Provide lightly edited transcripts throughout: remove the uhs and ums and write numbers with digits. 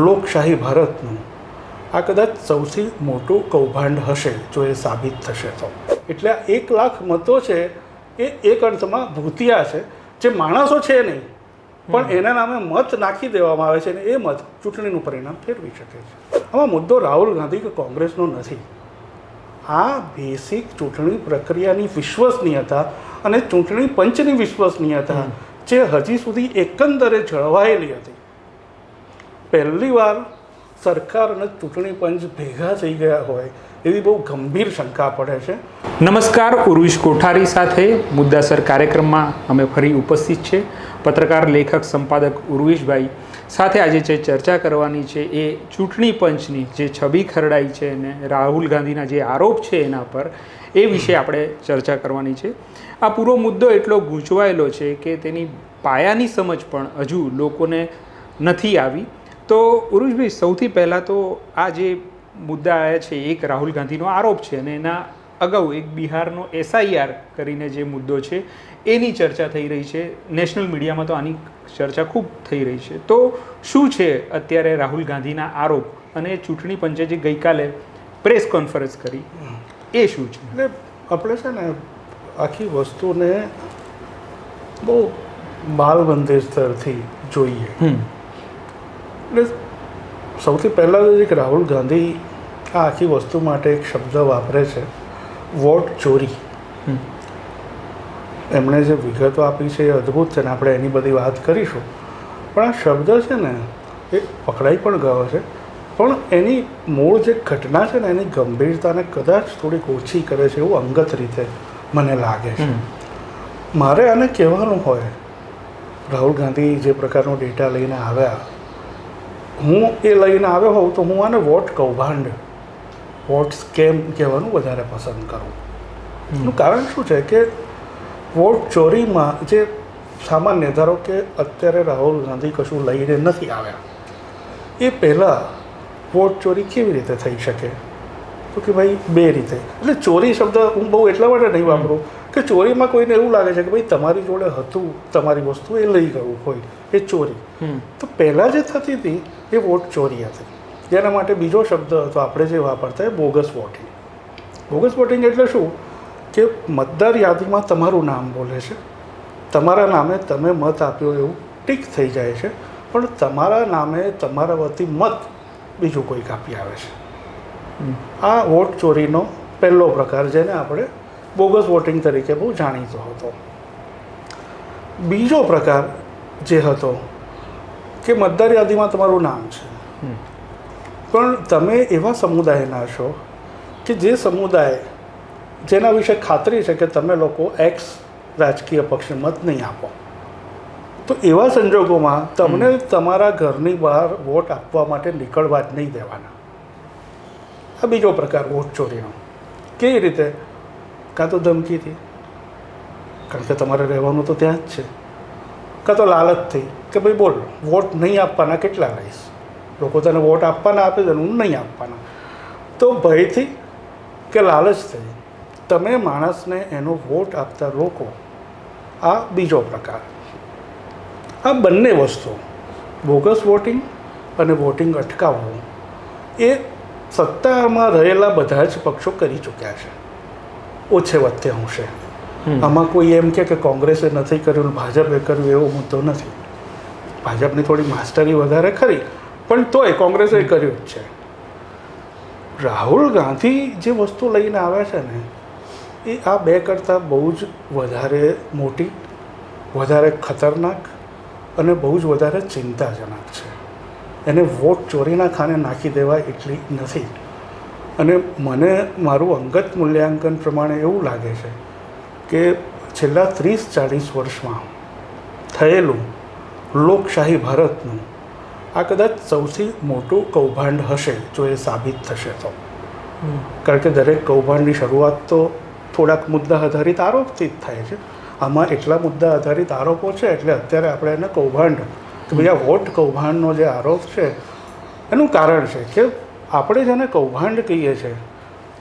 લોકશાહી ભારતનું આ કદાચ સૌથી મોટું કૌભાંડ હશે જો એ સાબિત થશે તો. એટલે 1 લાખ મતો છે એ એક અર્થમાં ભૂતિયા છે, જે માણસો છે નહીં પણ એના નામે મત નાખી દેવામાં આવે છે અને એ મત ચૂંટણીનું પરિણામ ફેરવી શકે છે. આમાં મુદ્દો રાહુલ ગાંધી કે કોંગ્રેસનો નથી. આ બેસિક ચૂંટણી પ્રક્રિયાની વિશ્વસનીયતા અને ચૂંટણી પંચની વિશ્વસનીયતા જે હજી સુધી એકંદરે જળવાયેલી હતી. પહેલી વાર સરકાર અને ચૂંટણી પંચ ભેગા થઈ ગયા હોય એવી બહુ ગંભીર શંકા પડે છે. નમસ્કાર, ઉર્વિશ કોઠારી સાથે મુદ્દાસર કાર્યક્રમમાં અમે ફરી ઉપસ્થિત છે. પત્રકાર, લેખક, સંપાદક ઉર્વિશભાઈ સાથે આજે જે ચર્ચા કરવાની છે એ ચૂંટણી પંચની જે છબી ખરડાઈ છે અને રાહુલ ગાંધીના જે આરોપ છે એના પર એ વિશે આપણે ચર્ચા કરવાની છે. આ પૂરો મુદ્દો એટલો ગૂંચવાયેલો છે કે તેની પાયાની સમજ પણ હજુ લોકોને નથી આવી. તો ઉર્વિશભાઈ, સૌથી પહેલાં તો આ જે મુદ્દા આવ્યા છે, એક રાહુલ ગાંધીનો આરોપ છે અને એના અગાઉ એક બિહારનો SIR કરીને જે મુદ્દો છે એની ચર્ચા થઈ રહી છે. નેશનલ મીડિયામાં તો આની ચર્ચા ખૂબ થઈ રહી છે. તો શું છે અત્યારે રાહુલ ગાંધીના આરોપ અને ચૂંટણી પંચે જે ગઈકાલે પ્રેસ કોન્ફરન્સ કરી એ શું છે? એટલે આપણે છે ને આખી વસ્તુને બહુ બાલબંધી સ્તરથી જોઈએ. એટલે સૌથી પહેલાં એક રાહુલ ગાંધી આ આખી વસ્તુ માટે એક શબ્દ વાપરે છે, વોટ ચોરી. એમણે જે વિગતો આપી છે એ અદ્ભુત છે ને આપણે એની બધી વાત કરીશું. પણ આ શબ્દ છે ને એ પકડાઈ પણ ગયો છે, પણ એની મૂળ જે ઘટના છે ને એની ગંભીરતાને કદાચ થોડીક ઓછી કરે છે એવું અંગત રીતે મને લાગે છે. મારે આને કહેવાનું હોય, રાહુલ ગાંધી જે પ્રકારનો ડેટા લઈને આવ્યા, હું એ લઈને આવ્યો હોઉં તો હું આને વોટ કૌભાંડ, વોટ સ્કેમ કહેવાનું વધારે પસંદ કરું. એનું કારણ શું છે કે વોટ ચોરીમાં જે સામાન્ય, ધારો કે અત્યારે રાહુલ ગાંધી કશું લઈને નથી આવ્યા, એ પહેલાં વોટ ચોરી કેવી રીતે થઈ શકે? તો કે ભાઈ બે રીતે. એટલે ચોરી શબ્દ હું બહુ એટલા માટે નહીં વાપરું કે ચોરીમાં કોઈને એવું લાગે છે કે ભાઈ તમારી જોડે હતું, તમારી વસ્તુ એ લઈ ગયું હોય, એ ચોરી. તો પહેલાં જે થતી હતી એ વોટ ચોરી હતી. જેના માટે બીજો શબ્દ હતો આપણે જે વાપરતા એ બોગસ વોટિંગ. બોગસ વોટિંગ એટલે શું કે મતદાર યાદીમાં તમારું નામ બોલે છે, તમારા નામે તમે મત આપ્યો એવું ટીક થઈ જાય છે, પણ તમારા નામે તમારા વતી મત બીજું કોઈક આપી આવે છે. આ વોટ ચોરીનો પહેલો પ્રકાર, જેને આપણે બોગસ વોટિંગ તરીકે બહુ જાણીતો હતો. બીજો પ્રકાર જે હતો કે મતદાર યાદીમાં તમારું નામ છે, પણ તમે એવા સમુદાયના છો કે જે સમુદાય જેના વિશે ખાતરી છે કે તમે લોકો X રાજકીય પક્ષને મત નહીં આપો, તો એવા સંજોગોમાં તમને તમારા ઘરની બહાર વોટ આપવા માટે નીકળવા જ નહીં દેવાના. આ બીજો પ્રકાર વોટ ચોરીનો. કેવી રીતે? કાં તો ધમકીથી, કારણ કે તમારે રહેવાનું તો ત્યાં જ છે, કાં તો લાલચથી કે ભાઈ બોલ વોટ નહીં આપવાના કેટલા લઈશ, લોકો તને વોટ આપવાના આપે છે હું નહીં આપવાના. તો ભયથી કે લાલચથી તમે માણસને એનો વોટ આપતા રોકો. આ બીજો પ્રકાર. આ બંને વસ્તુ, બોગસ વોટિંગ અને વોટિંગ અટકાવવું, એ સત્તામાં રહેલા બધા જ પક્ષો કરી ચૂક્યા છે, ઓછે વત્તે અંશે. આમાં કોઈ એમ કે કોંગ્રેસે નથી કર્યું, ભાજપે કર્યું એવો મુદ્દો નથી. ભાજપની થોડી માસ્ટરી વધારે ખરી, પણ તોય કોંગ્રેસે કર્યું જ છે. રાહુલ ગાંધી જે વસ્તુ લઈને આવ્યા છે ને એ આ બે કરતાં બહુ જ વધારે મોટી, વધારે ખતરનાક અને બહુ જ વધારે ચિંતાજનક છે. એને વોટ ચોરીના ખાને નાખી દેવાય એટલી નથી. અને મને મારું અંગત મૂલ્યાંકન પ્રમાણે એવું લાગે છે કે છેલ્લા 30-40 વર્ષમાં થયેલું લોકશાહી ભારતનું આ કદાચ સૌથી મોટું કૌભાંડ હશે જો એ સાબિત થશે તો. કારણ કે દરેક કૌભાંડની શરૂઆત તો થોડાક મુદ્દા આધારિત આરોપથી જ થાય છે. આમાં એટલા મુદ્દા આધારિત આરોપો છે એટલે અત્યારે આપણે એને કૌભાંડ, કે ભાઈ આ વોટ કૌભાંડનો જે આરોપ છે એનું કારણ છે કે આપણે જેને કૌભાંડ કહીએ છીએ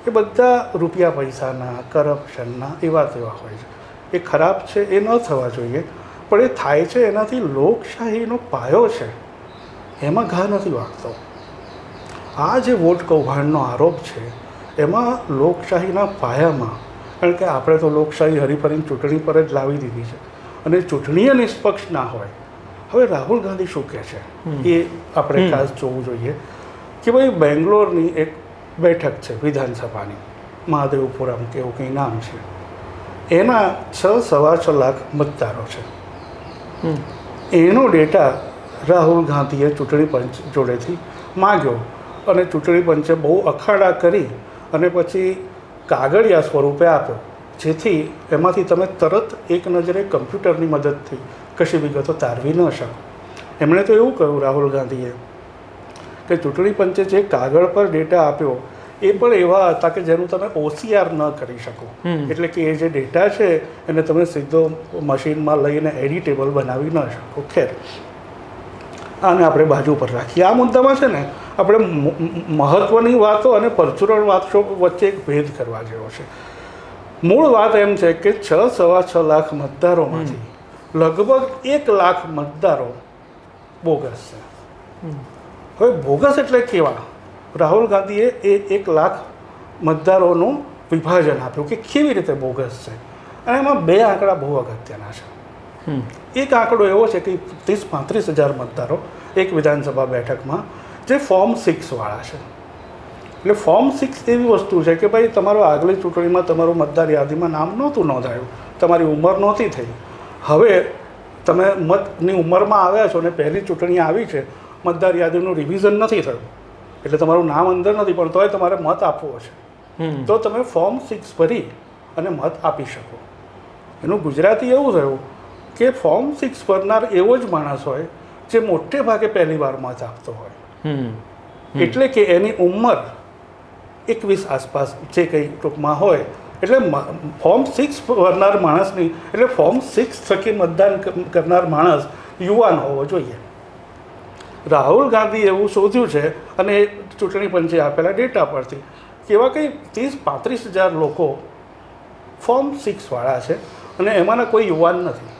એ બધા રૂપિયા પૈસાના, કરપ્શનના એવા તેવા હોય છે. એ ખરાબ છે, એ ન થવા જોઈએ, પણ એ થાય છે એનાથી લોકશાહીનો પાયો છે એમાં ઘા નથી વાગતો. આ જે વોટ કૌભાંડનો આરોપ છે એમાં લોકશાહીના પાયામાં, કારણ કે આપણે તો લોકશાહી હરીફરીને ચૂંટણી પર જ લાવી દીધી છે અને ચૂંટણીએ નિષ્પક્ષ ના હોય. હવે રાહુલ ગાંધી શું કહે છે એ આપણે ખાસ જોવું જોઈએ કે ભાઈ બેંગ્લોરની એક બેઠક છે વિધાનસભાની, મહાદેવપુરમ કે એવું કંઈ નામ છે, એના 6.25 લાખ મતદારો છે. એનો ડેટા રાહુલ ગાંધીએ ચૂંટણી પંચ જોડેથી માગ્યો અને ચૂંટણી પંચે બહુ અખાડા કરી અને પછી કાગળિયા સ્વરૂપે આપ્યો, જેથી એમાંથી તમે તરત એક નજરે કમ્પ્યુટરની મદદથી કશી વિગતો તારવી ન શકો. એમણે તો એવું કહ્યું રાહુલ ગાંધીએ કે ચૂંટણી પંચે જે કાગળ પર ડેટા આપ્યો એ પણ એવા હતા કે જેનું તમે OCR ન કરી શકો, એટલે કે એ જે ડેટા છે એને તમે સીધો મશીનમાં લઈને એડિટેબલ બનાવી ન શકો. ખેર, આને આપણે બાજુ પર રાખીએ. આ મુદ્દામાં છે ને આપણે મહત્ત્વની વાતો અને પરચુરણ વાતો વચ્ચે એક ભેદ કરવા જેવો છે. મૂળ વાત એમ છે કે 6.25 લાખ મતદારોમાંથી લગભગ 1 લાખ મતદારો બોગસ છે. હવે બોગસ એટલે કેવા? રાહુલ ગાંધીએ એ 1 લાખ મતદારોનું વિભાજન આપ્યું કે કેવી રીતે બોગસ છે, અને એમાં 2 આંકડા બહુ અગત્યના છે. એક આંકડો એવો છે કે 30-35 હજાર મતદારો એક વિધાનસભા બેઠકમાં જે ફોર્મ 6 વાળા છે. એટલે ફોર્મ 6 એવી વસ્તુ છે કે ભાઈ તમારો આગલી ચૂંટણીમાં તમારું મતદાર યાદીમાં નામ નહોતું નોંધાયું, તમારી ઉંમર નહોતી થઈ, હવે તમે મતની ઉંમરમાં આવ્યા છો અને પહેલી ચૂંટણી આવી છે, મતદાર યાદીનું રિવિઝન નથી થયું એટલે તમારું નામ અંદર નથી, પણ તોય તમારે મત આપવો છે તો તમે ફોર્મ 6 ભરી અને મત આપી શકો. એનું ગુજરાતી એવું થયું કે ફોર્મ 6 ભરનાર એવો જ માણસ હોય જે મોટે ભાગે પહેલી વાર મત આપતો હોય, એટલે કે એની ઉંમર 21 આસપાસ જે કંઈ ટૂંકમાં હોય. એટલે ફોર્મ 6 ભરનાર માણસની, એટલે ફોર્મ 6 થકી મતદાન કરનાર માણસ યુવાન હોવો જોઈએ. રાહુલ ગાંધી એવું શોધ્યું છે અને ચૂંટણી પંચે આપેલા ડેટા પરથી કેવા કંઈ 30-35 હજાર લોકો ફોર્મ 6 વાળા છે અને એમાંના કોઈ યુવાન નથી.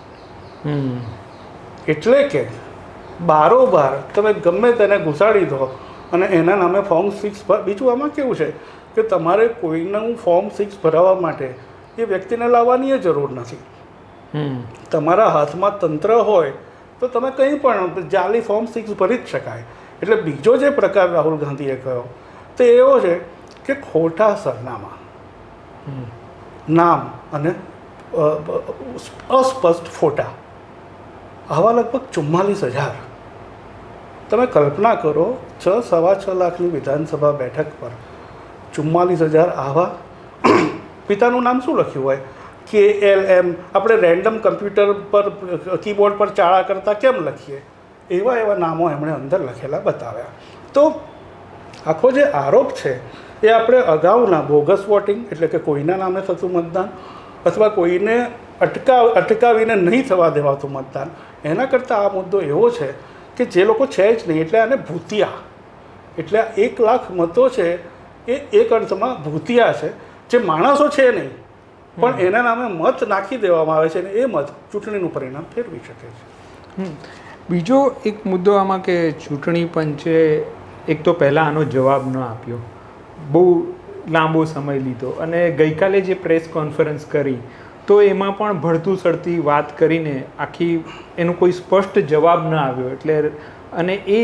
એટલે કે બારોબાર તમે ગમે તેને ઘુસાડી દો અને એના નામે ફોર્મ 6. બીજું આમાં કેવું છે કે તમારે કોઈનું ફોર્મ 6 ભરાવવા માટે એ વ્યક્તિને લાવવાની જરૂર નથી. તમારા હાથમાં તંત્ર હોય તો તમે કંઈ પણ જાલી ફોર્મ 6 ભરી જ શકાય. એટલે બીજો જે પ્રકાર રાહુલ ગાંધીએ કહ્યો તે એવો છે કે ખોટા સરનામા, નામ અને અસ્પષ્ટ ફોટા, આવા લગભગ 44,000. તમે કલ્પના કરો 6.25 લાખની વિધાનસભા બેઠક પર 44,000 આવા. પિતાનું નામ શું લખ્યું હોય? KLM. આપણે રેન્ડમ કમ્પ્યુટર પર કીબોર્ડ પર ચાળા કરતાં કેમ લખીએ, એવા નામો એમણે અંદર લખેલા બતાવ્યા. તો આખો જે આરોપ છે એ આપણે અગાઉના બોગસ વોટિંગ, એટલે કે કોઈના નામે થતું મતદાન અથવા કોઈને અટકાવીને નહીં થવા દેવાતું મતદાન, એના કરતાં આ મુદ્દો એવો છે કે જે લોકો છે જ નહીં, એટલે આને ભૂતિયા, એટલે 1 લાખ મતો છે એ એક અર્થમાં ભૂતિયા છે, જે માણસો છે નહીં પણ એના નામે મત નાખી દેવામાં આવે છે અને એ મત ચૂંટણીનું પરિણામ ફેરવી શકે છે. બીજો એક મુદ્દો આમાં કે ચૂંટણી પંચે એક તો પહેલાં આનો જવાબ ન આપ્યો, બહુ લાંબો સમય લીધો, અને ગઈકાલે જે પ્રેસ કોન્ફરન્સ કરી તો એમાં પણ ભળતું સળતી વાત કરીને આખી એનો કોઈ સ્પષ્ટ જવાબ ન આવ્યો. એટલે અને એ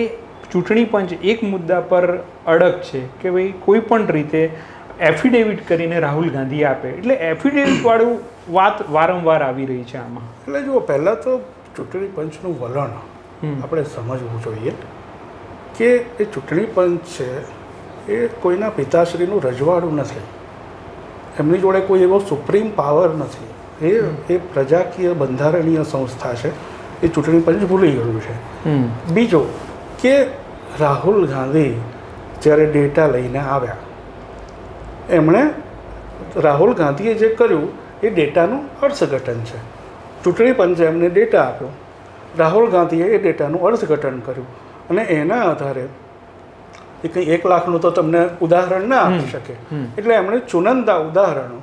ચૂંટણી પંચ એક મુદ્દા પર અડગ છે કે ભાઈ કોઈ પણ રીતે એફિડેવિટ કરીને રાહુલ ગાંધી આપે, એટલે એફિડેવિટવાળું વાત વારંવાર આવી રહી છે આમાં. એટલે જુઓ, પહેલાં તો ચૂંટણી પંચનું વલણ આપણે સમજવું જોઈએ કે એ ચૂંટણી પંચ છે એ કોઈના પિતાશ્રીનું રજવાડું નથી, એમની જોડે કોઈ એવો સુપ્રીમ પાવર નથી. એ પ્રજાકીય બંધારણીય સંસ્થા છે, એ ચૂંટણી પંચ ભૂલી ગયું છે. બીજો કે રાહુલ ગાંધી જ્યારે ડેટા લઈને આવ્યા, એમણે રાહુલ ગાંધીએ જે કર્યું એ ડેટાનું અર્થઘટન છે. ચૂંટણી પંચે એમને ડેટા આપ્યો, રાહુલ ગાંધીએ એ ડેટાનું અર્થઘટન કર્યું અને એના આધારે એ કંઈ 1 લાખનું તો તમને ઉદાહરણ ના આપી શકે, એટલે એમણે ચુનંદા ઉદાહરણો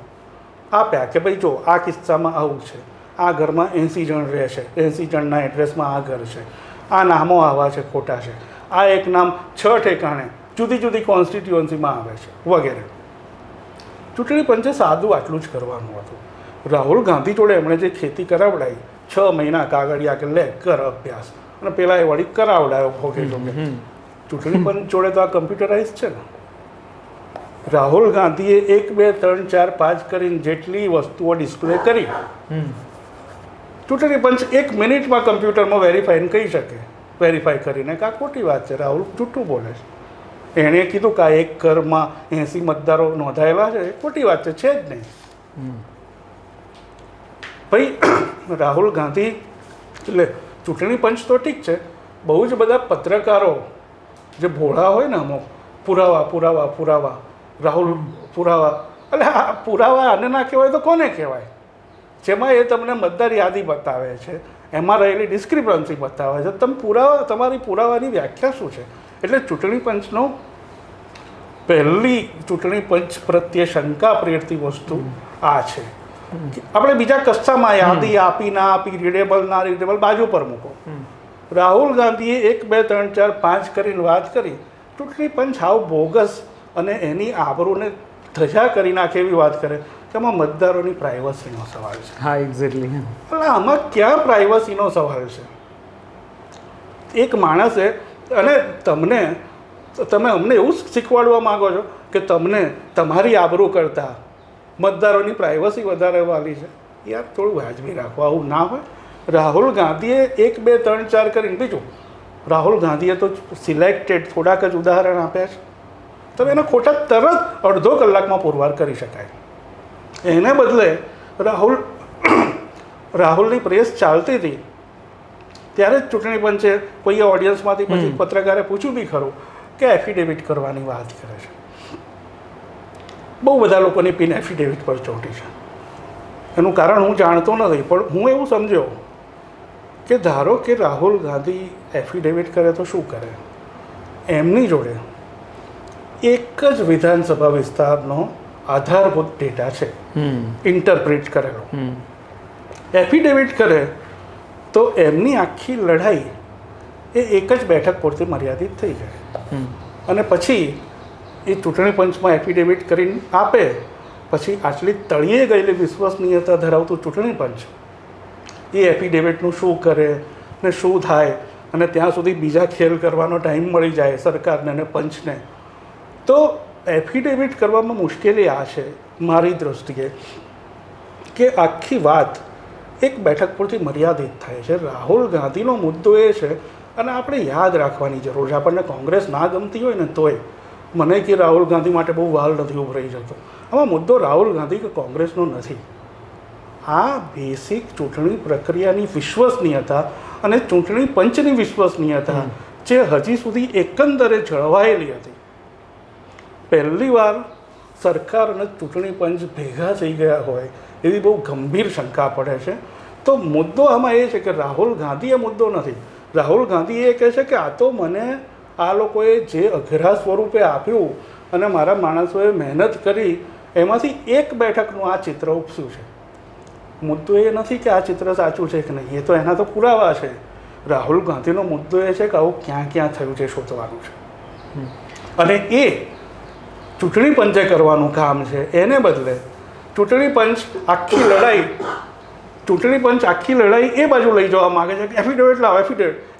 આપ્યા કે ભાઈ જો આ કિસ્સામાં આવું છે, આ ઘરમાં 80 જણ રહે છે, 80 જણના એડ્રેસમાં આ ઘર છે, આ નામો આવા છે, ખોટા છે, આ એક નામ 6 ઠેકાણે જુદી જુદી કોન્સ્ટિટ્યુઅન્સીમાં આવે છે વગેરે. ચૂંટણી પંચે સાદું આટલું જ કરવાનું હતું. રાહુલ ગાંધી જોડે એમણે જે ખેતી કરાવડાવી 6 મહિના કાગળિયા કે લે કર અભ્યાસ, અને પેલા એ વળી કરાવડાયો ભોગે જોગે. ચૂંટણી પંચ જોડે તો આ કમ્પ્યુટરાઇઝ છે ને. રાહુલ ગાંધીએ 1 2 3 4 5 કરીને જેટલી વસ્તુઓ ડિસ્પ્લે કરી, ચૂંટણી પંચ 1 મિનિટમાં કમ્પ્યુટરમાં વેરીફાઈ કહી શકે, વેરીફાઈ કરીને કે આ ખોટી વાત છે, રાહુલ જૂઠું બોલે છે. એણે કીધું કે આ એક ઘરમાં 80 મતદારો નોંધાયેલા છે, એ ખોટી વાત છે જ નહીં. ભાઈ રાહુલ ગાંધી એટલે ચૂંટણી પંચ તો ઠીક છે, બહુ જ બધા પત્રકારો જે ભોળા હોય ને અમુક, પુરાવા પુરાવા પુરાવા, રાહુલ પુરાવા, એટલે આ પુરાવા આને ના કહેવાય તો કોને કહેવાય? જેમાં એ તમને મતદાર યાદી બતાવે છે, એમાં રહેલી ડિસ્ક્રિપન્સી બતાવે છે, તમે પુરાવા, તમારી પુરાવાની વ્યાખ્યા શું છે? એટલે ચૂંટણી પંચનો પહેલી ચૂંટણી પંચ પ્રત્યે શંકા પ્રેરતી વસ્તુ આ છે. આપણે બીજા કસ્સામાં યાદી આપી ના આપી, રીડેબલ ના રીડેબલ બાજુ પર મૂકો. રાહુલ ગાંધીએ 1 2 3 4 5 કરીને વાત કરી, ચૂંટણી પંચ હાવ બોગસ અને એની આબરૂને ધજા કરી નાખે એવી વાત કરે કે આમાં મતદારોની પ્રાઇવસીનો સવાલ છે. હા, એક્ઝેક્ટલી. એટલે આમાં ક્યાં પ્રાઇવસીનો સવાલ છે? એક માણસે, અને તમે અમને એવું શીખવાડવા માગો છો કે તમને તમારી આબરૂ કરતાં મતદારોની પ્રાઇવસી વધારે વાલી છે? યાર થોડું વાજબી રાખો, આવું ના હોય. રાહુલ ગાંધીએ 1 2 3 4 કરીને, બીજું રાહુલ ગાંધીએ તો સિલેક્ટેડ થોડાક જ ઉદાહરણ આપ્યા છે, તમે એને ખોટા તરત અડધો કલાકમાં પુરવાર કરી શકાય. એને બદલે રાહુલની પ્રેસ ચાલતી હતી ત્યારે જ ચૂંટણી પંચે કોઈ ઓડિયન્સમાંથી પછી પત્રકારે પૂછ્યું બી ખરું કે એફિડેવિટ કરવાની વાત કરે છે. બહુ બધા લોકોની પિન એફિડેવિટ પર ચોંટી છે. એનું કારણ હું જાણતો નથી, પણ હું એવું સમજ્યો કે ધારો કે રાહુલ ગાંધી એફિડેવિટ કરે તો શું કરે? એમની જોડે એક જ વિધાનસભા વિસ્તારનો આધારભૂત ડેટા છે, ઇન્ટરપ્રિટ કરેલો. એફિડેવિટ કરે તો એમની આખી લડાઈ એ એક જ બેઠક પૂરતી મર્યાદિત થઈ જાય, અને પછી એ ચૂંટણી પંચમાં એફિડેવિટ કરીને આપે, પછી આટલી તળિયે ગયેલી વિશ્વસનીયતા ધરાવતું ચૂંટણી પંચ એ એફિડેવિટનું શું કરે ને શું થાય, અને ત્યાં સુધી બીજા ખેલ કરવાનો ટાઈમ મળી જાય સરકારને અને પંચને. તો એફિડેવિટ કરવામાં મુશ્કેલી આ છે મારી દૃષ્ટિએ કે આખી વાત એક બેઠક પરથી મર્યાદિત થાય છે. રાહુલ ગાંધીનો મુદ્દો એ છે, અને આપણે યાદ રાખવાની જરૂર છે. આપણને કોંગ્રેસ ના ગમતી હોય ને તોય મને કે રાહુલ ગાંધી માટે બહુ વાલ નથી ઉભરાઈ જતો. આમાં મુદ્દો રાહુલ ગાંધી કે કોંગ્રેસનો નથી. આ બેસિક ચૂંટણી પ્રક્રિયાની વિશ્વસનીયતા અને ચૂંટણી પંચની વિશ્વસનીયતા જે હજી સુધી એકંદરે જળવાયેલી હતી. પહેલી વાર સરકાર અને ચૂંટણી પંચ ભેગા થઈ ગયા હોય એવી બહુ ગંભીર શંકા પડે છે. તો મુદ્દો આમાં એ છે કે રાહુલ ગાંધી એ મુદ્દો નથી. રાહુલ ગાંધી એ કહે છે કે આ તો મને આ લોકોએ જે અઘરા સ્વરૂપે આપ્યું અને મારા માણસોએ મહેનત કરી એમાંથી એક બેઠકનું આ ચિત્ર ઉપસ્યું છે. મુદ્દો એ નથી કે આ ચિત્ર સાચું છે કે નહીં, એ તો એના તો પુરાવા છે. રાહુલ ગાંધીનો મુદ્દો એ છે કે આવું ક્યાં ક્યાં થયું છે શોધવાનું છે, અને એ ચૂંટણી પંચે કરવાનું કામ છે. એને બદલે ચૂંટણી પંચ આખી લડાઈ એ બાજુ લઈ જવા માગે છે કે એફિડેવિટ લાવો,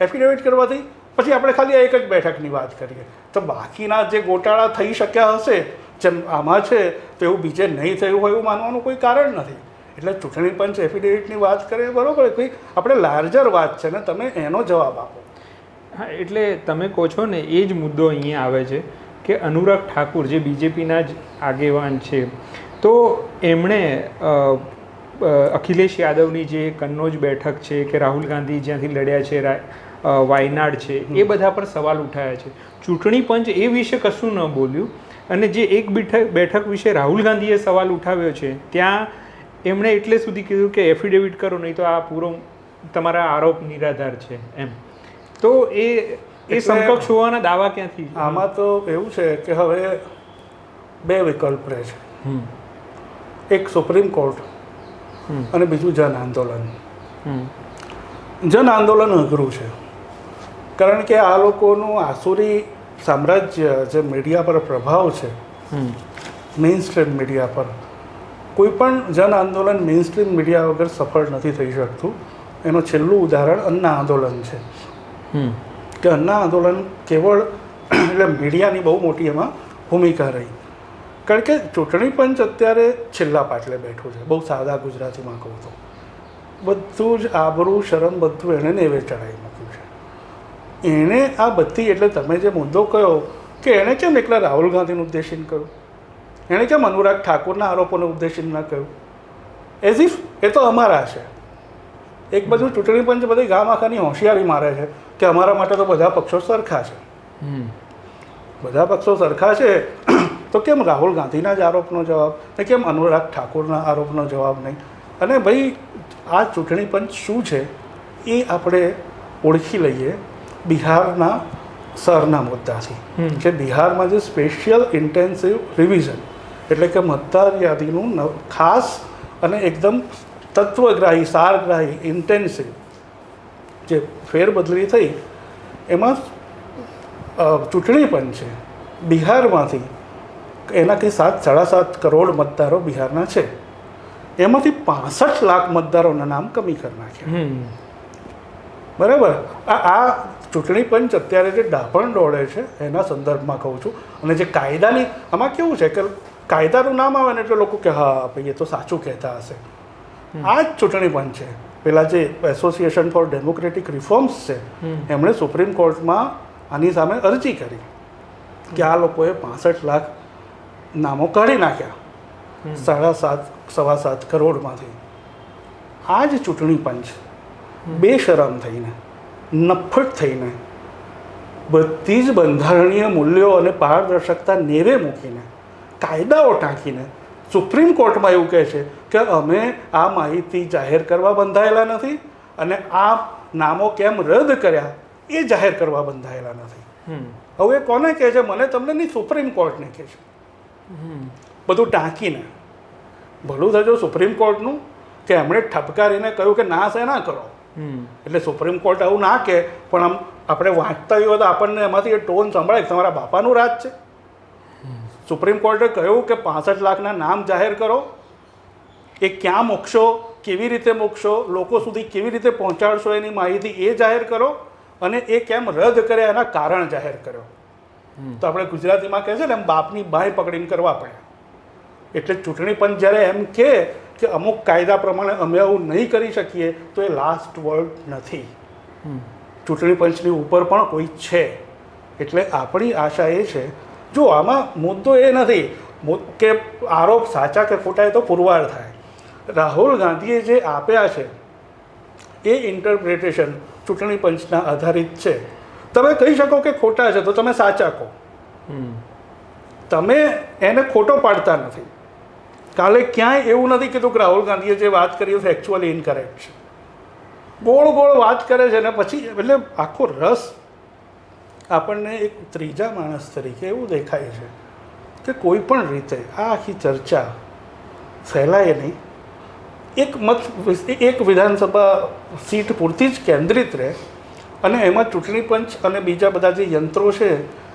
એફિડેવિટ કરવાથી પછી આપણે ખાલી એક જ બેઠકની વાત કરીએ. તો બાકીના જે ગોટાળા થઈ શક્યા હશે જેમ આમાં છે તો એવું બીજે નહીં થયું હોય એવું માનવાનું કોઈ કારણ નથી. એટલે ચૂંટણી પંચ એફિડેવિટની વાત કરે બરાબર, કોઈ આપણે લાર્જર વાત છે ને, તમે એનો જવાબ આપો. હા, એટલે તમે કહો છો ને એ જ મુદ્દો અહીંયા આવે છે કે અનુરાગ ઠાકુર જે બીજેપીના જ આગેવાન છે, તો એમણે અખિલેશ યાદવની જે કન્નૌજ બેઠક છે કે રાહુલ ગાંધી જ્યાંથી લડ્યા છે, વાયનાડ છે, એ બધા પર સવાલ ઉઠાયા છે. ચૂંટણી પંચ એ વિશે કશું ન બોલ્યું, અને જે એક બેઠક વિશે રાહુલ ગાંધીએ સવાલ ઉઠાવ્યો છે ત્યાં એમણે એટલે સુધી કીધું કે એફિડેવિટ કરો, નહીં તો આ પૂરો તમારા આરોપ નિરાધાર છે એમ. તો એ સમકક્ષ હોવાના દાવા ક્યાંથી? આમાં તો એવું છે કે હવે બે વિકલ્પ રહે છે, એક સુપ્રીમ કોર્ટ અને બીજું જન આંદોલન. જન આંદોલન અઘરું છે, કારણ કે આ લોકોનું આસુરી સામ્રાજ્ય જે મીડિયા પર પ્રભાવ છે, મેઇન સ્ટ્રીમ મીડિયા પર, કોઈ પણ જન આંદોલન મેઇન સ્ટ્રીમ મીડિયા વગર સફળ નથી થઈ શકતું. એનું છેલ્લું ઉદાહરણ અન્ના આંદોલન છે કે અન્ના આંદોલન કેવળ એટલે મીડિયાની બહુ મોટી એમાં ભૂમિકા રહી. કારણ કે ચૂંટણી પંચ અત્યારે છેલ્લા પાટલે બેઠું છે. બહુ સાદા ગુજરાતીમાં કહું તો બધું જ આબરૂ શરમ બધું એણે નેવે ચડાવી મૂક્યું છે. એણે આ બધી, એટલે તમે જે મુદ્દો કહ્યો કે એણે કેમ એકલા રાહુલ ગાંધીનું ઉદ્દેશીને કહ્યું, એણે કેમ અનુરાગ ઠાકુરના આરોપોને ઉદ્દેશીને ના કહ્યું, એઝ ઇફ એ તો અમારા છે. એક બાજુ ચૂંટણી પંચ બધી ગામ આખાની હોશિયારી મારે છે કે અમારા માટે તો બધા પક્ષો સરખા છે. બધા પક્ષો સરખા છે તો કેમ રાહુલ ગાંધીના જ આરોપનો જવાબ ને કેમ અનુરાગ ઠાકુરના આરોપનો જવાબ નહીં? અને ભાઈ આ ચૂંટણી પંચ શું છે એ આપણે ઓળખી લઈએ બિહારના સરના મુદ્દાથી, કે બિહારમાં જે સ્પેશિયલ ઇન્ટેન્સિવ રિવિઝન એટલે કે મતદાર યાદીનું ખાસ અને એકદમ તત્વગ્રાહી, સારગ્રાહી, ઇન્ટેન્સિવ જે ફેરબદલી થઈ, એમાં ચૂંટણી પંચે બિહારમાંથી એના કંઈ 7-7.5 કરોડ મતદારો બિહારના છે, એમાંથી 65 લાખ મતદારોના નામ કમી કરી નાખ્યા. બરાબર. આ ચૂંટણી પંચ અત્યારે જે ડાપણ દોડે છે એના સંદર્ભમાં કહું છું. અને જે કાયદાની, આમાં કેવું છે કે કાયદાનું નામ આવે ને એટલે લોકો કે હા ભાઈ એ તો સાચું કહેતા હશે. આ જ ચૂંટણી પંચ છે, પેલા જે એસોસિએશન ફોર ડેમોક્રેટિક રિફોર્મ્સ છે, એમણે સુપ્રીમ કોર્ટમાં આની સામે અરજી કરી કે આ લોકોએ 65 લાખ નામો કાઢી નાખ્યા 7.5 કરોડમાંથી. આ જ ચૂંટણી પંચ બેશરમ થઈને, નફ્ફટ થઈને, બધી જ બંધારણીય મૂલ્યો અને પારદર્શકતા નેવે મૂકીને, કાયદાઓ ટાંકીને સુપ્રીમ કોર્ટમાં એવું કહે છે કે અમે આ માહિતી જાહેર કરવા બંધાયેલા નથી અને આ નામો કેમ રદ કર્યા એ જાહેર કરવા બંધાયેલા નથી. હવે કોને કહે છે? મને તમને નહીં, સુપ્રીમ કોર્ટને કહે છે. બધું ટાંકીને. ભલું થજો સુપ્રીમ કોર્ટનું કે એમણે ઠપકારીને કહ્યું કે ના છે ના કરો. એટલે સુપ્રીમ કોર્ટ આવું ના કહે, પણ આમ આપણે વાંચતા હોય તો આપણને એમાંથી એ ટોન સંભળાય કે તમારા બાપાનું રાજ છે. સુપ્રીમ કોર્ટે કહ્યું કે 65 લાખના નામ જાહેર કરો, એ ક્યાં મૂકશો, કેવી રીતે મૂકશો, લોકો સુધી કેવી રીતે પહોંચાડશો એની માહિતી એ જાહેર કરો, અને એ કેમ રદ કર્યા એના કારણ જાહેર કર્યો. તો આપણે ગુજરાતીમાં કહે છે ને એમ બાપની બાંય પકડીને કરવા પડે. એટલે ચૂંટણી પંચ જ્યારે એમ કહે કે અમુક કાયદા પ્રમાણે અમે આવું નહીં કરી શકીએ તો એ લાસ્ટ વર્ડ નથી. ચૂંટણી પંચની ઉપર પણ કોઈ છે. એટલે આપણી આશા એ છે, જો આમાં મુદ્દો એ નથી કે આરોપ સાચા કે ખોટા, એ તો પુરવાર થાય. રાહુલ ગાંધીએ જે આપ્યા છે એ ઇન્ટરપ્રિટેશન ચૂંટણી પંચના આધારિત છે. તમે કહી શકો કે ખોટા છે તો તમે સાચા કહો, તમે એને ખોટો પાડતા નથી. કાલે ક્યાંય એવું નથી કીધું કે રાહુલ ગાંધીએ જે વાત કરી ફેક્ચ્યુઅલી ઇનકરેક્ટ છે. ગોળ ગોળ વાત કરે છે ને પછી એટલે આખો રસ આપણને એક ત્રીજા માણસ તરીકે એવું દેખાય છે કે કોઈ પણ રીતે આ આખી ચર્ચા ફેલાય નહીં, એક વિધાનસભા સીટ પૂરતી જ કેન્દ્રિત રહે, અને એમાં ચૂંટણી પંચ અને બીજા બધા જે યંત્રો છે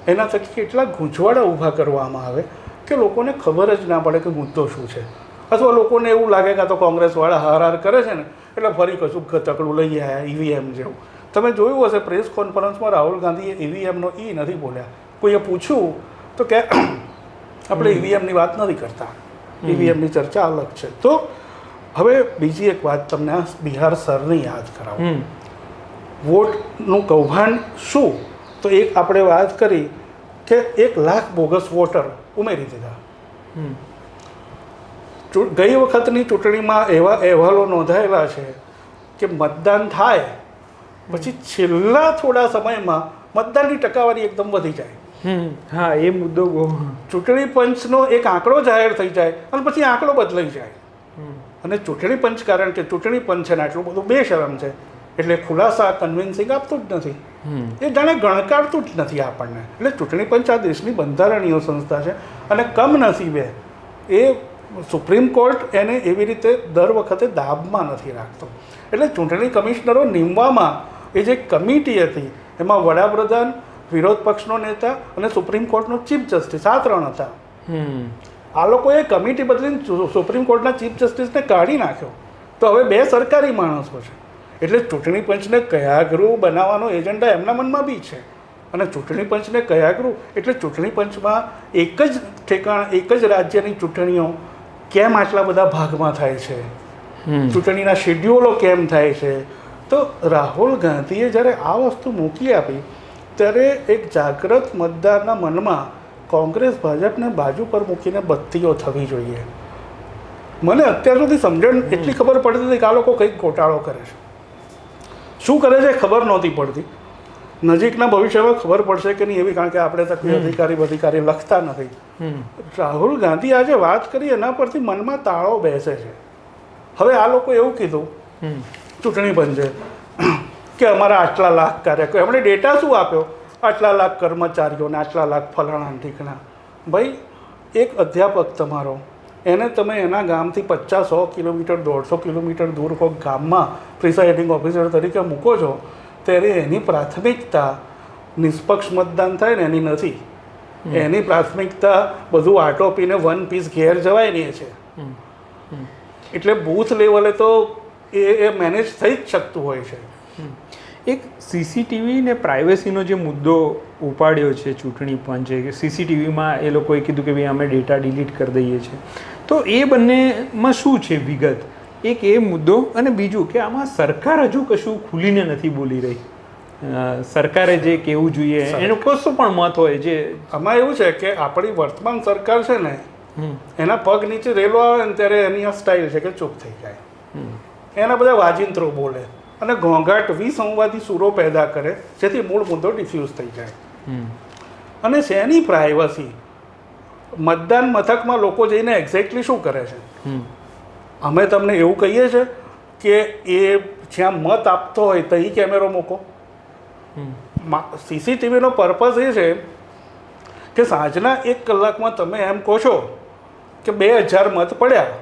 એના થકી કેટલા ગૂંચવાડા ઊભા કરવામાં આવે કે લોકોને ખબર જ ના પડે કે મુદ્દો શું છે. અથવા લોકોને એવું લાગે કે આ તો કોંગ્રેસવાળા હાર કરે છે ને એટલે ફરી કશું તકડું લઈ આવ્યા ઈવીએમ જેવું. તમે જોયું હશે પ્રેસ કોન્ફરન્સમાં રાહુલ ગાંધીએ ઈવીએમનો નથી બોલ્યા. કોઈએ પૂછ્યું તો કે આપણે ઈવીએમની વાત નથી કરતા, ઈવીએમની ચર્ચા અલગ છે. તો હવે બીજી એક વાત તમને આ બિહાર સરની યાદ કરાવું. વોટનું કૌભાંડ શું? તો એક આપણે વાત કરી કે 1 લાખ બોગસ વોટર ઉમેરી દીધા. ગઈ વખતની ચૂંટણીમાં એવા અહેવાલો નોંધાયેલા છે કે મતદાન થાય પછી છેલ્લા થોડા સમયમાં મતદાનની ટકાવારી એકદમ વધી જાય. હા, એ મુદ્દો ચૂંટણી પંચનો એક આંકડો જાહેર થઈ જાય અને પછી આંકડો બદલાઈ જાય. અને ચૂંટણી પંચ, કારણ કે ચૂંટણી પંચ છે ને આટલું બધું બેશરમ છે એટલે ખુલાસા કન્વિન્સિંગ આપતું જ નથી. એ જાણે ગણકારતું જ નથી આપણને. એટલે ચૂંટણી પંચ આ દેશની બંધારણીય સંસ્થા છે અને કમનસીબે એ સુપ્રીમ કોર્ટ એને એવી રીતે દર વખતે દાબમાં નથી રાખતો. એટલે ચૂંટણી કમિશનરો નીમવામાં એ જે કમિટી હતી એમાં વડાપ્રધાન, વિરોધ પક્ષનો નેતા અને સુપ્રીમ કોર્ટનો ચીફ જસ્ટિસ, આ 3 હતા. આ લોકોએ કમિટી બદલીને સુપ્રીમ કોર્ટના ચીફ જસ્ટિસને કાઢી નાખ્યો. તો હવે 2 સરકારી માણસો છે. એટલે ચૂંટણી પંચને કયા ગૃહ બનાવવાનો એજન્ડા એમના મનમાં બી છે. અને ચૂંટણી પંચને કયા ગૃહ એટલે ચૂંટણી પંચમાં એક જ ઠેકાણ, એક જ રાજ્યની ચૂંટણીઓ કેમ આટલા બધા ભાગમાં થાય છે, ચૂંટણીના શેડ્યુલો કેમ થાય છે. તો રાહુલ ગાંધીએ જ્યારે આ વસ્તુ મૂકી આપી ત્યારે એક જાગૃત મતદારના મનમાં કોંગ્રેસ ભાજપને બાજુ પર મૂકીને બત્તીઓ થવી જોઈએ. મને અત્યાર સુધી સમજણ એટલી ખબર પડતી હતી કે આ લોકો કંઈક ગોટાળો કરે છે. શું કરે છે ખબર નહોતી પડતી. નજીકના ભવિષ્યમાં ખબર પડશે કે નહીં એવી, કારણ કે આપણે તો કોઈ અધિકારી લખતા નથી. રાહુલ ગાંધી આજે વાત કરી એના પરથી મનમાં તાળો બેસે છે. હવે આ લોકો એવું કીધું ચૂંટણી પંચે કે અમારા આટલા લાખ કાર્યકરો, એમણે ડેટા શું આપ્યો, આટલા લાખ કર્મચારીઓને, આટલા લાખ ફલાણા ઠીકણા. ભાઈ, એક અધ્યાપક તમારો, એને તમે એના ગામથી 50-100 કિલોમીટર, 150 કિલોમીટર દૂર કોઈ ગામમાં પ્રિસાઇડિંગ ઓફિસર તરીકે મૂકો છો, ત્યારે એની પ્રાથમિકતા નિષ્પક્ષ મતદાન થાય ને એની નથી. એની પ્રાથમિકતા બધું આટોપીને વન પીસ ઘેર જવાય નહીં છે. એટલે બૂથ લેવલે તો એ મેનેજ થઈ જ શકતું હોય છે. એક સીસીટીવી ને પ્રાઇવેસીનો જે મુદ્દો ઉપાડ્યો છે ચૂંટણી પંચે, કે સીસીટીવીમાં એ લોકોએ કીધું કે ભાઈ અમે ડેટા ડિલીટ કરી દઈએ છીએ, તો એ બંનેમાં શું છે વિગત? એક એ મુદ્દો, અને બીજું કે આમાં સરકાર હજુ કશું ખુલીને નથી બોલી રહી. સરકારે જે કહેવું જોઈએ એનો કશું પણ મત હોય. જે આમાં એવું છે કે આપણી વર્તમાન સરકાર છે ને, એના પગ નીચે રેલો આવે ને ત્યારે એની આ સ્ટાઇલ છે કે ચૂપ થઈ જાય. એના બધા વાજિંત્રો બોલે અને ઘોંઘાટ વિસંવાદી સૂરો પેદા કરે, જેથી મૂળ મુદ્દો ડિફ્યુઝ થઈ જાય. અને શેની પ્રાઇવસી? મતદાન મથકમાં લોકો જઈને એક્ઝેક્ટલી શું કરે છે? અમે તમને એવું કહીએ છીએ કે એ જ્યાં મત આપતો હોય ત્યાં કેમેરો મૂકો. સીસીટીવીનો પર્પઝ એ છે કે સાંજના 1 કલાકમાં તમે એમ કહો છો કે 2000 મત પડ્યા,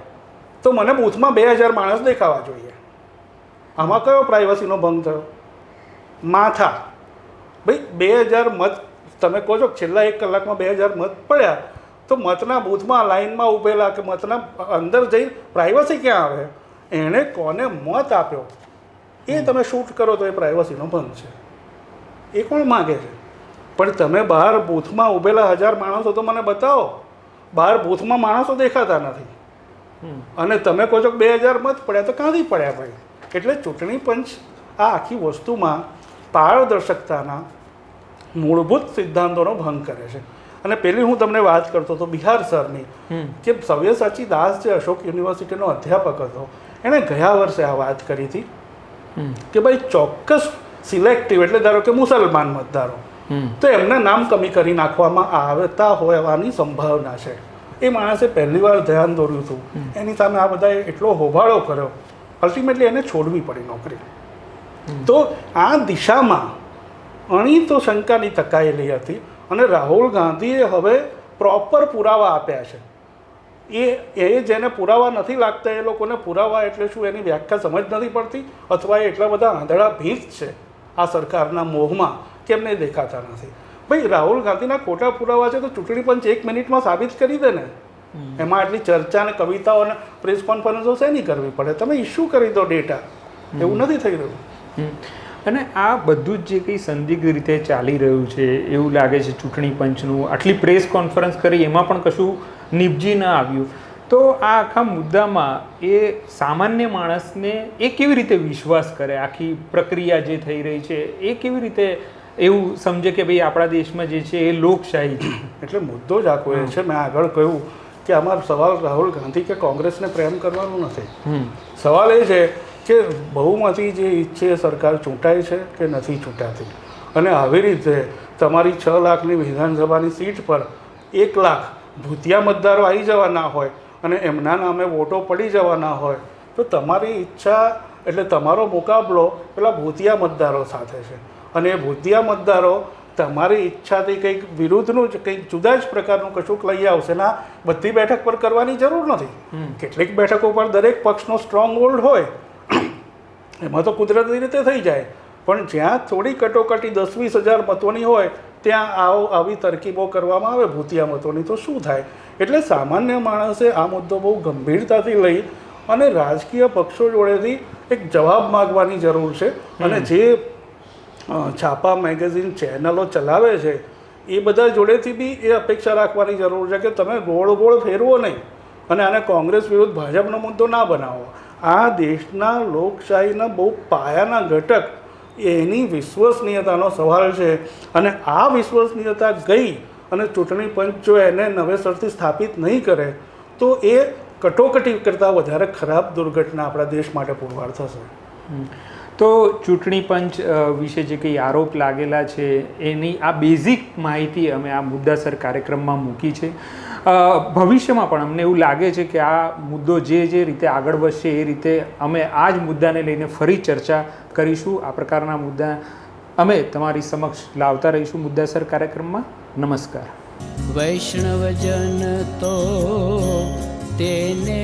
તો મને બૂથમાં 2000 માણસ દેખાવા જોઈએ. આમાં કયો પ્રાઇવસીનો ભંગ થયો? માથા ભાઈ, 2000 મત તમે કહો છો છેલ્લા 1 કલાકમાં 2000 મત પડ્યા, તો મતના બૂથમાં લાઇનમાં ઊભેલા કે મતના અંદર જઈ પ્રાઇવસી ક્યાં આવે? એણે કોને મત આપ્યો એ તમે શૂટ કરો તો એ પ્રાઇવસીનો ભંગ છે. એ કોણ માગે છે? પણ તમે બહાર બૂથમાં ઊભેલા 1000 માણસો તો મને બતાવો. બહાર બૂથમાં માણસો દેખાતા નથી અને તમે કહો છો કે 2000 મત પડ્યા, તો ક્યાંથી પડ્યા ભાઈ? એટલે ચૂંટણી પંચ આ આખી વસ્તુમાં પારદર્શકતાના મૂળભૂત સિદ્ધાંતોનો ભંગ કરે છે. અને પેલી હું તમને વાત કરતો હતો બિહાર સરની, કે સવ્યસાચી દાસ જે અશોક યુનિવર્સિટીનો અધ્યાપક હતો, એણે ગયા વર્ષે આ વાત કરી હતી કે ભાઈ ચોક્કસ સિલેક્ટિવ, એટલે ધારો કે મુસલમાન મતદારો, તો એમના નામ કમી કરી નાખવામાં આવતા હોવાની સંભાવના છે. એ માણસે પહેલી વાર ધ્યાન દોર્યું હતું. એની સામે આ બધાએ એટલો હોબાળો કર્યો, અલ્ટિમેટલી એને છોડવી પડી નોકરી. તો આ દિશામાં અણી તો શંકાની તકાયેલી હતી અને રાહુલ ગાંધીએ હવે પ્રોપર પુરાવા આપ્યા છે. એ જેને પુરાવા નથી લાગતા એ લોકોને પુરાવા એટલે શું એની વ્યાખ્યા સમજ નથી પડતી, અથવા એ એટલા બધા આંધળા ભીત છે આ સરકારના મોહમાં કે એમને દેખાતા નથી. ભાઈ, રાહુલ ગાંધીના ખોટા પુરાવા છે તો ચૂંટણી પંચ 1 મિનિટમાં સાબિત કરી દે ને. એમાં આટલી ચર્ચા અને કવિતાઓ અને પ્રેસ કોન્ફરન્સો શેની કરવી પડે? તમે ઇસ્યુ કરી દો ડેટા. એવું નથી થઈ રહ્યું. અને આ બધું જ જે કંઈ સંદિગ્ધ રીતે ચાલી રહ્યું છે એવું લાગે છે ચૂંટણી પંચનું. આટલી પ્રેસ કોન્ફરન્સ કરી એમાં પણ કશું નીપજી ન આવ્યું. તો આ આખા મુદ્દામાં એ સામાન્ય માણસને એ કેવી રીતે વિશ્વાસ કરે? આખી પ્રક્રિયા જે થઈ રહી છે એ કેવી રીતે એવું સમજે કે ભાઈ આપણા દેશમાં જે છે એ લોકશાહી છે? એટલે મુદ્દો જ આખો એ છે. મેં આગળ કહ્યું કે અમારો સવાલ રાહુલ ગાંધી કે કોંગ્રેસને પ્રેમ કરવાનું નથી. સવાલ એ છે કે બહુમતી જે ઈચ્છે સરકાર ચૂંટાય છે કે નથી ચૂંટાતી. અને આવી રીતે તમારી 6 લાખની વિધાનસભાની સીટ પર 1 લાખ ભૂતિયા મતદારો આવી જવાના હોય અને એમના નામે વોટો પડી જવાના હોય, તો તમારી ઈચ્છા એટલે તમારો મુકાબલો પેલા ભૂતિયા મતદારો સાથે છે. અને એ ભૂતિયા મતદારો તમારી ઈચ્છાથી કંઈક વિરુદ્ધનું જ કંઈક જુદા જ પ્રકારનું કશુંક લઈ આવશે. ના, બધી બેઠક પર કરવાની જરૂર નથી. કેટલીક બેઠકો પર દરેક પક્ષનો સ્ટ્રોંગ હોલ્ડ હોય, એમાં તો કુદરતી રીતે થઈ જાય. પણ જ્યાં થોડી કટોકટી 10-20 હજાર મતોની હોય ત્યાં આવી તરકીબો કરવામાં આવે ભૂતિયા મતોની તો શું થાય? એટલે સામાન્ય માણસે આ મુદ્દો બહુ ગંભીરતાથી લઈ અને રાજકીય પક્ષો જોડેથી એક જવાબ માગવાની જરૂર છે. અને જે છાપા મેગેઝિન ચેનલો ચલાવે છે એ બધા જોડેથી બી એ અપેક્ષા રાખવાની જરૂર છે કે તમે ગોળ ગોળ ફેરવો નહીં અને આને કોંગ્રેસ વિરુદ્ધ ભાજપનો મુદ્દો ના બનાવો. આ દેશના લોકશાહીના બહુ પાયાના ઘટક એની વિશ્વસનીયતાનો સવાલ છે. અને આ વિશ્વસનીયતા ગઈ અને ચૂંટણી પંચ જો એને નવેસરથી સ્થાપિત નહીં કરે તો એ કટોકટી કરતાં વધારે ખરાબ દુર્ઘટના આપણા દેશ માટે પુરવાર થશે. તો ચૂંટણી પંચ વિશે જે કંઈ આરોપ લાગેલા છે એની આ બેઝિક માહિતી અમે આ મુદ્દાસર કાર્યક્રમમાં મૂકી છે. ભવિષ્યમાં પણ અમને એવું લાગે છે કે આ મુદ્દો જે રીતે આગળ વધશે એ રીતે અમે આ જ મુદ્દાને લઈને ફરી ચર્ચા કરીશું. આ પ્રકારના મુદ્દા અમે તમારી સમક્ષ લાવતા રહીશું મુદ્દાસર કાર્યક્રમમાં. નમસ્કાર. વૈષ્ણવજન તો તેને